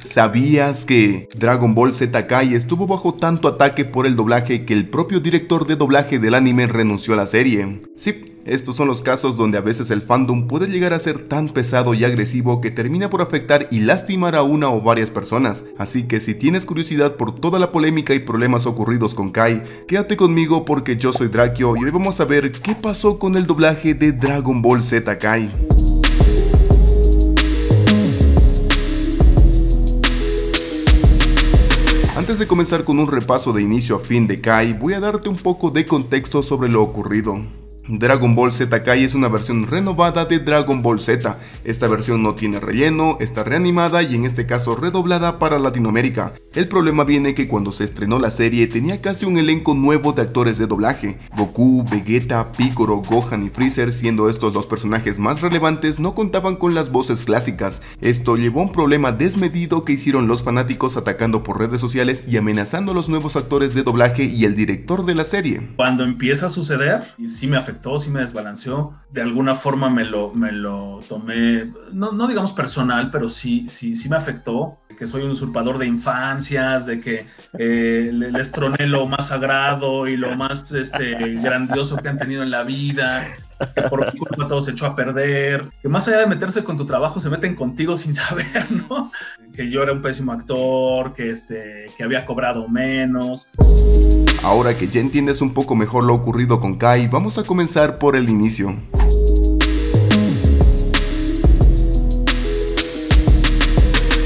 ¿Sabías que Dragon Ball Z Kai estuvo bajo tanto ataque por el doblaje que el propio director de doblaje del anime renunció a la serie? Sí, estos son los casos donde a veces el fandom puede llegar a ser tan pesado y agresivo que termina por afectar y lastimar a una o varias personas. Así que si tienes curiosidad por toda la polémica y problemas ocurridos con Kai, quédate conmigo porque yo soy Drakio y hoy vamos a ver qué pasó con el doblaje de Dragon Ball Z Kai. Antes de comenzar con un repaso de inicio a fin de Kai, voy a darte un poco de contexto sobre lo ocurrido. Dragon Ball Z Kai es una versión renovada de Dragon Ball Z. Esta versión no tiene relleno, está reanimada y en este caso redoblada para Latinoamérica. El problema viene que cuando se estrenó la serie tenía casi un elenco nuevo de actores de doblaje. Goku, Vegeta, Piccolo, Gohan y Freezer, siendo estos los personajes más relevantes, no contaban con las voces clásicas. Esto llevó a un problema desmedido que hicieron los fanáticos atacando por redes sociales y amenazando a los nuevos actores de doblaje y el director de la serie. Cuando empieza a suceder, y sí me afectó, sí me desbalanceó, de alguna forma me lo tomé, no digamos personal, pero sí me afectó, que soy un usurpador de infancias, de que les troné lo más sagrado y lo más grandioso que han tenido en la vida, que por mi culpa todo se echó a perder, que más allá de meterse con tu trabajo se meten contigo sin saber, ¿no? Que yo era un pésimo actor, que había cobrado menos. Ahora que ya entiendes un poco mejor lo ocurrido con Kai, vamos a comenzar por el inicio.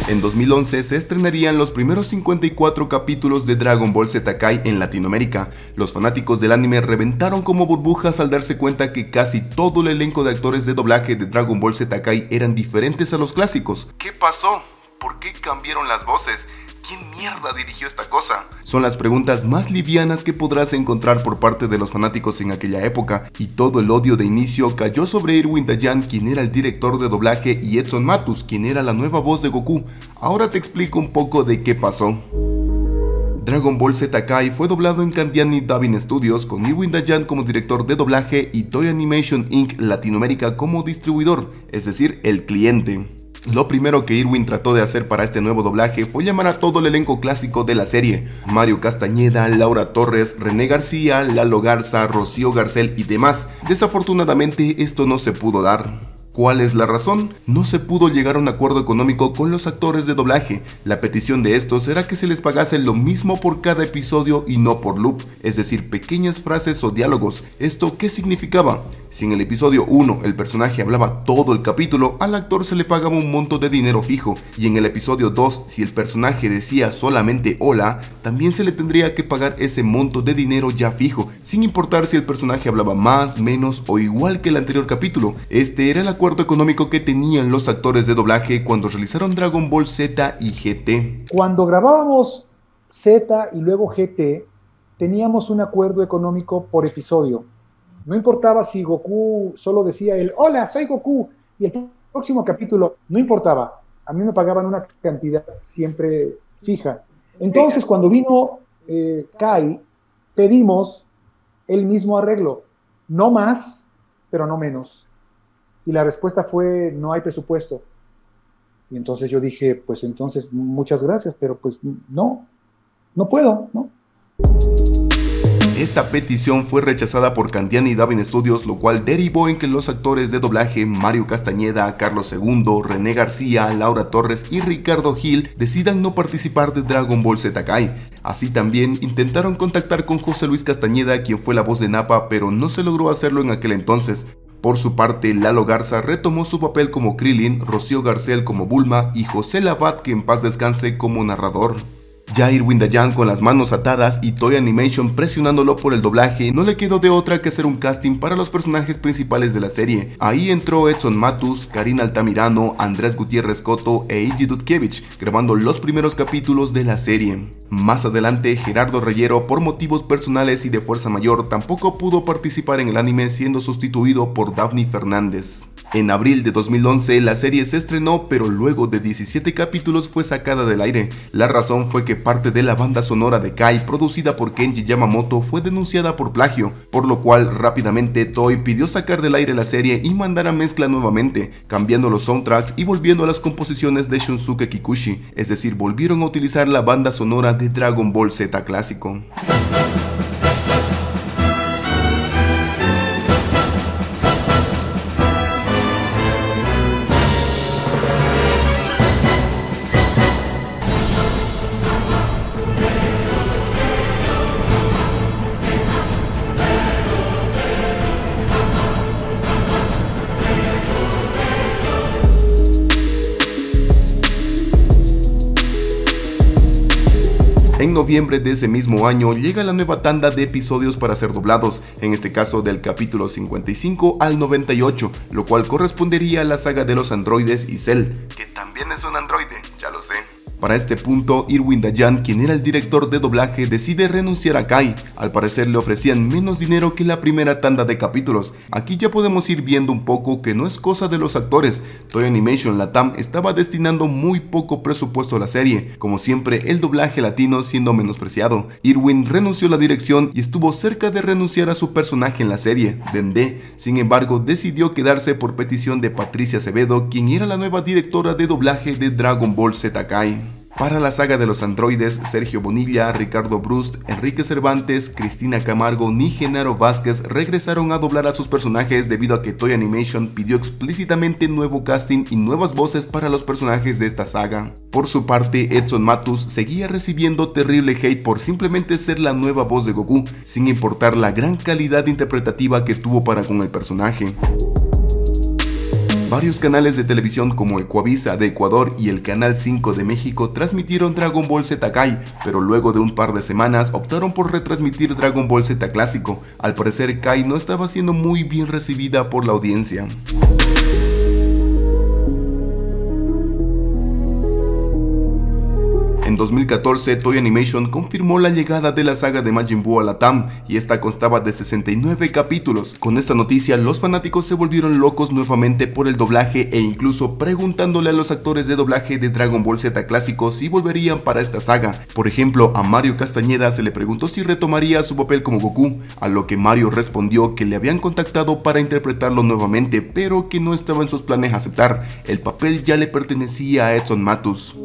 En 2011 se estrenarían los primeros 54 capítulos de Dragon Ball Z Kai en Latinoamérica. Los fanáticos del anime reventaron como burbujas al darse cuenta que casi todo el elenco de actores de doblaje de Dragon Ball Z Kai eran diferentes a los clásicos. ¿Qué pasó? ¿Por qué cambiaron las voces? ¿Quién mierda dirigió esta cosa? Son las preguntas más livianas que podrás encontrar por parte de los fanáticos en aquella época, y todo el odio de inicio cayó sobre Irwin Dayan, quien era el director de doblaje, y Edson Matus, quien era la nueva voz de Goku. Ahora te explico un poco de qué pasó. Dragon Ball Z Kai fue doblado en Candiani Dubbing Studios con Irwin Dayan como director de doblaje y Toei Animation Inc. Latinoamérica como distribuidor, es decir, el cliente. Lo primero que Irwin trató de hacer para este nuevo doblaje fue llamar a todo el elenco clásico de la serie: Mario Castañeda, Laura Torres, René García, Lalo Garza, Rocío Garcel y demás. Desafortunadamente esto no se pudo dar. ¿Cuál es la razón? No se pudo llegar a un acuerdo económico con los actores de doblaje. La petición de estos era que se les pagase lo mismo por cada episodio y no por loop, es decir, pequeñas frases o diálogos. ¿Esto qué significaba? Si en el episodio 1 el personaje hablaba todo el capítulo, al actor se le pagaba un monto de dinero fijo, y en el episodio 2, si el personaje decía solamente hola, también se le tendría que pagar ese monto de dinero ya fijo, sin importar si el personaje hablaba más, menos o igual que el anterior capítulo. Este era el acuerdo económico que tenían los actores de doblaje cuando realizaron Dragon Ball Z y GT. Cuando grabábamos Z y luego GT, teníamos un acuerdo económico por episodio. No importaba si Goku solo decía el hola, soy Goku, y el próximo capítulo, no importaba. A mí me pagaban una cantidad siempre fija. Entonces, cuando vino Kai, pedimos el mismo arreglo. No más, pero no menos. Y la respuesta fue, no hay presupuesto. Y entonces yo dije, pues entonces muchas gracias, pero pues no puedo, ¿no? Esta petición fue rechazada por Candiani Dubbing Studios, lo cual derivó en que los actores de doblaje Mario Castañeda, Carlos II, René García, Laura Torres y Ricardo Gil decidan no participar de Dragon Ball Z Kai. Así también intentaron contactar con José Luis Castañeda, quien fue la voz de Nappa, pero no se logró hacerlo en aquel entonces. Por su parte, Lalo Garza retomó su papel como Krillin, Rocío Garcel como Bulma y José Labat, que en paz descanse, como narrador. Ya Irwin Dayan, con las manos atadas y Toei Animation presionándolo por el doblaje, no le quedó de otra que hacer un casting para los personajes principales de la serie. Ahí entró Edson Matus, Karina Altamirano, Andrés Gutiérrez Coto e Iggy Dudkevich, grabando los primeros capítulos de la serie. Más adelante, Gerardo Reyero, por motivos personales y de fuerza mayor, tampoco pudo participar en el anime, siendo sustituido por Daphne Fernández. En abril de 2011 la serie se estrenó, pero luego de 17 capítulos fue sacada del aire. La razón fue que parte de la banda sonora de Kai, producida por Kenji Yamamoto, fue denunciada por plagio, por lo cual rápidamente Toei pidió sacar del aire la serie y mandar a mezcla nuevamente, cambiando los soundtracks y volviendo a las composiciones de Shunsuke Kikuchi, es decir, volvieron a utilizar la banda sonora de Dragon Ball Z clásico. En noviembre de ese mismo año llega la nueva tanda de episodios para ser doblados, en este caso del capítulo 55 al 98, lo cual correspondería a la saga de los androides y Cell, que también es un androide, ya lo sé. Para este punto, Irwin Dayan, quien era el director de doblaje, decide renunciar a Kai. Al parecer le ofrecían menos dinero que la primera tanda de capítulos. Aquí ya podemos ir viendo un poco que no es cosa de los actores. Toei Animation Latam estaba destinando muy poco presupuesto a la serie, como siempre el doblaje latino siendo menospreciado. Irwin renunció a la dirección y estuvo cerca de renunciar a su personaje en la serie, Dende. Sin embargo, decidió quedarse por petición de Patricia Acevedo, quien era la nueva directora de doblaje de Dragon Ball Z Kai. Para la saga de los androides, Sergio Bonilla, Ricardo Brust, Enrique Cervantes, Cristina Camargo ni Genaro Vázquez regresaron a doblar a sus personajes debido a que Toei Animation pidió explícitamente nuevo casting y nuevas voces para los personajes de esta saga. Por su parte, Edson Matus seguía recibiendo terrible hate por simplemente ser la nueva voz de Goku, sin importar la gran calidad interpretativa que tuvo para con el personaje. Varios canales de televisión como Ecuavisa de Ecuador y el Canal 5 de México transmitieron Dragon Ball Z Kai, pero luego de un par de semanas optaron por retransmitir Dragon Ball Z clásico. Al parecer Kai no estaba siendo muy bien recibida por la audiencia. En 2014, Toei Animation confirmó la llegada de la saga de Majin Buu a Latam, y esta constaba de 69 capítulos. Con esta noticia, los fanáticos se volvieron locos nuevamente por el doblaje e incluso preguntándole a los actores de doblaje de Dragon Ball Z clásicos si volverían para esta saga. Por ejemplo, a Mario Castañeda se le preguntó si retomaría su papel como Goku, a lo que Mario respondió que le habían contactado para interpretarlo nuevamente, pero que no estaba en sus planes aceptar. El papel ya le pertenecía a Edson Matus.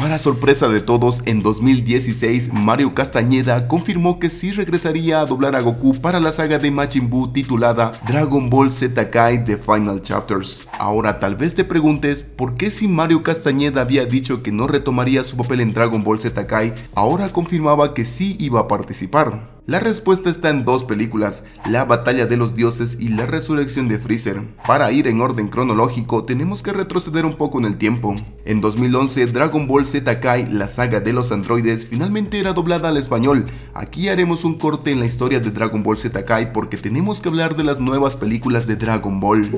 Para sorpresa de todos, en 2016 Mario Castañeda confirmó que sí regresaría a doblar a Goku para la saga de Majin Buu titulada Dragon Ball Z Kai The Final Chapters. Ahora tal vez te preguntes por qué si Mario Castañeda había dicho que no retomaría su papel en Dragon Ball Z Kai, ahora confirmaba que sí iba a participar. La respuesta está en dos películas, La Batalla de los Dioses y La Resurrección de Freezer. Para ir en orden cronológico, tenemos que retroceder un poco en el tiempo. En 2011, Dragon Ball Z Kai, la saga de los androides, finalmente era doblada al español. Aquí haremos un corte en la historia de Dragon Ball Z Kai porque tenemos que hablar de las nuevas películas de Dragon Ball.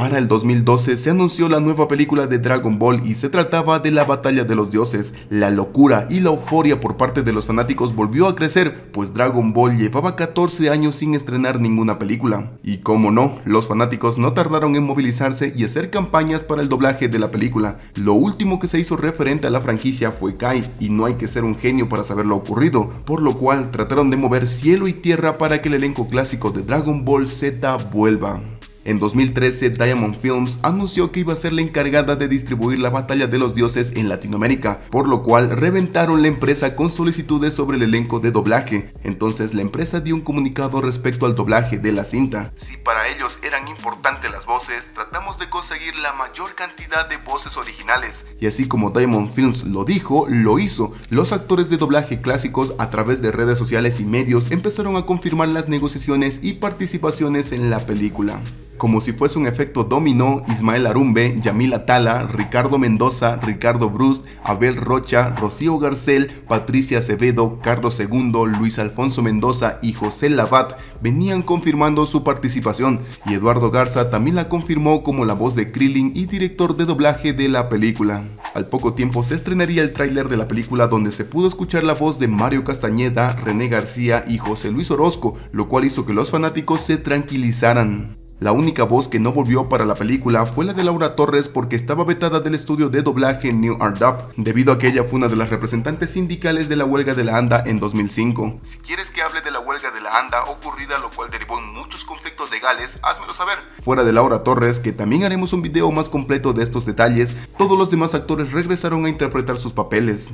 Para el 2012 se anunció la nueva película de Dragon Ball y se trataba de la Batalla de los Dioses. La locura y la euforia por parte de los fanáticos volvió a crecer, pues Dragon Ball llevaba 14 años sin estrenar ninguna película. Y como no, los fanáticos no tardaron en movilizarse y hacer campañas para el doblaje de la película. Lo último que se hizo referente a la franquicia fue Kai, y no hay que ser un genio para saber lo ocurrido, por lo cual trataron de mover cielo y tierra para que el elenco clásico de Dragon Ball Z vuelva. En 2013, Diamond Films anunció que iba a ser la encargada de distribuir la Batalla de los Dioses en Latinoamérica, por lo cual reventaron la empresa con solicitudes sobre el elenco de doblaje. Entonces la empresa dio un comunicado respecto al doblaje de la cinta. Si para ellos eran importantes las voces, tratamos de conseguir la mayor cantidad de voces originales. Y así como Diamond Films lo dijo, lo hizo. Los actores de doblaje clásicos a través de redes sociales y medios empezaron a confirmar las negociaciones y participaciones en la película. Como si fuese un efecto dominó, Ismael Arumbe, Yamila Tala, Ricardo Mendoza, Ricardo Brust, Abel Rocha, Rocío Garcel, Patricia Acevedo, Carlos II, Luis Alfonso Mendoza y José Lavat venían confirmando su participación, y Eduardo Garza también la confirmó como la voz de Krillin y director de doblaje de la película. Al poco tiempo se estrenaría el tráiler de la película, donde se pudo escuchar la voz de Mario Castañeda, René García y José Luis Orozco, lo cual hizo que los fanáticos se tranquilizaran. La única voz que no volvió para la película fue la de Laura Torres, porque estaba vetada del estudio de doblaje New Art Dub, debido a que ella fue una de las representantes sindicales de la huelga de la ANDA en 2005. Si quieres que hable de la huelga de la ANDA ocurrida, lo cual derivó en muchos conflictos legales, házmelo saber. Fuera de Laura Torres, que también haremos un video más completo de estos detalles, todos los demás actores regresaron a interpretar sus papeles.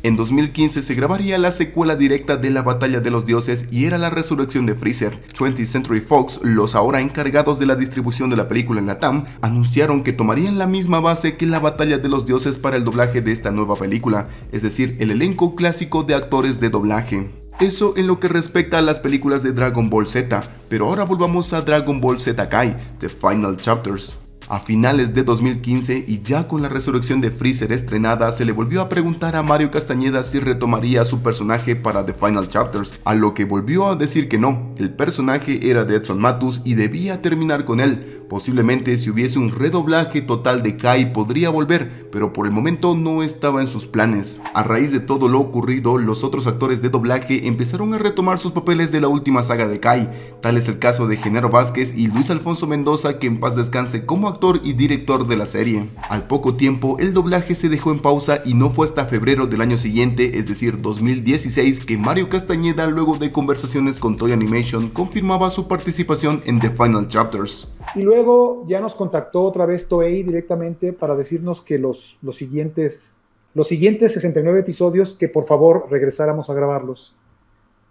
En 2015 se grabaría la secuela directa de la Batalla de los Dioses, y era la resurrección de Freezer. 20th Century Fox, los ahora encargados de la distribución de la película en Latam, anunciaron que tomarían la misma base que la Batalla de los Dioses para el doblaje de esta nueva película, es decir, el elenco clásico de actores de doblaje. Eso en lo que respecta a las películas de Dragon Ball Z, pero ahora volvamos a Dragon Ball Z Kai, The Final Chapters. A finales de 2015, y ya con la resurrección de Freezer estrenada, se le volvió a preguntar a Mario Castañeda si retomaría su personaje para The Final Chapters, a lo que volvió a decir que no. El personaje era de Edson Matus y debía terminar con él. Posiblemente si hubiese un redoblaje total de Kai podría volver, pero por el momento no estaba en sus planes. A raíz de todo lo ocurrido, los otros actores de doblaje empezaron a retomar sus papeles de la última saga de Kai. Tal es el caso de Genaro Vázquez y Luis Alfonso Mendoza, que en paz descanse, como actor y director de la serie. Al poco tiempo, el doblaje se dejó en pausa, y no fue hasta febrero del año siguiente, es decir 2016, que Mario Castañeda, luego de conversaciones con Toei Animation, confirmaba su participación en The Final Chapters. Y luego ya nos contactó otra vez Toei directamente para decirnos que los siguientes 69 episodios, que por favor regresáramos a grabarlos.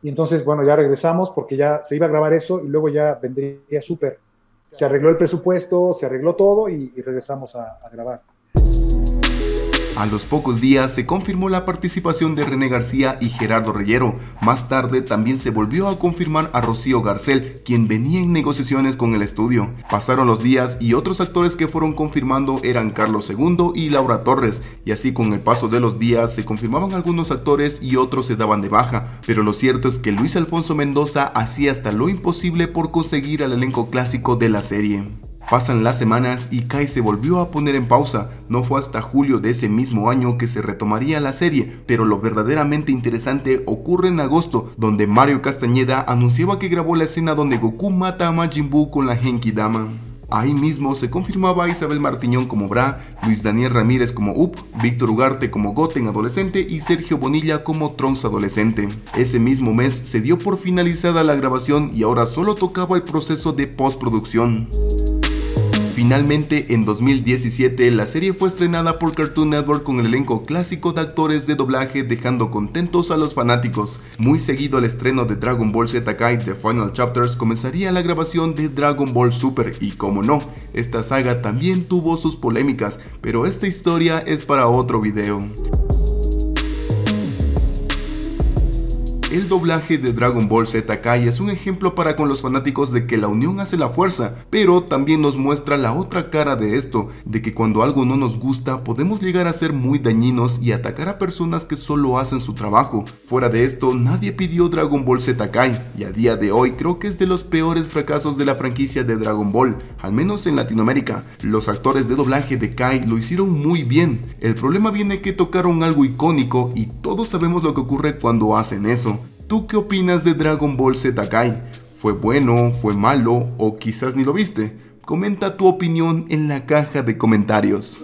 Y entonces, bueno, ya regresamos, porque ya se iba a grabar eso y luego ya vendría Super. Se arregló el presupuesto, se arregló todo y regresamos a grabar. A los pocos días se confirmó la participación de René García y Gerardo Reyero. Más tarde también se volvió a confirmar a Rocío Garcel, quien venía en negociaciones con el estudio. Pasaron los días y otros actores que fueron confirmando eran Carlos II y Laura Torres, y así con el paso de los días se confirmaban algunos actores y otros se daban de baja, pero lo cierto es que Luis Alfonso Mendoza hacía hasta lo imposible por conseguir al elenco clásico de la serie. Pasan las semanas y Kai se volvió a poner en pausa. No fue hasta julio de ese mismo año que se retomaría la serie, pero lo verdaderamente interesante ocurre en agosto, donde Mario Castañeda anunciaba que grabó la escena donde Goku mata a Majin Buu con la Genki Dama. Ahí mismo se confirmaba a Isabel Martiñón como Bra, Luis Daniel Ramírez como Up, Víctor Ugarte como Goten adolescente y Sergio Bonilla como Trunks adolescente. Ese mismo mes se dio por finalizada la grabación y ahora solo tocaba el proceso de postproducción. Finalmente, en 2017, la serie fue estrenada por Cartoon Network con el elenco clásico de actores de doblaje, dejando contentos a los fanáticos. Muy seguido al estreno de Dragon Ball Z Kai The Final Chapters, comenzaría la grabación de Dragon Ball Super, y como no, esta saga también tuvo sus polémicas, pero esta historia es para otro video. El doblaje de Dragon Ball Z Kai es un ejemplo para con los fanáticos de que la unión hace la fuerza, pero también nos muestra la otra cara de esto, de que cuando algo no nos gusta podemos llegar a ser muy dañinos y atacar a personas que solo hacen su trabajo. Fuera de esto, nadie pidió Dragon Ball Z Kai, y a día de hoy creo que es de los peores fracasos de la franquicia de Dragon Ball, al menos en Latinoamérica. Los actores de doblaje de Kai lo hicieron muy bien. El problema viene que tocaron algo icónico y todos sabemos lo que ocurre cuando hacen eso. ¿Tú qué opinas de Dragon Ball Z Kai? ¿Fue bueno? ¿Fue malo? ¿O quizás ni lo viste? Comenta tu opinión en la caja de comentarios.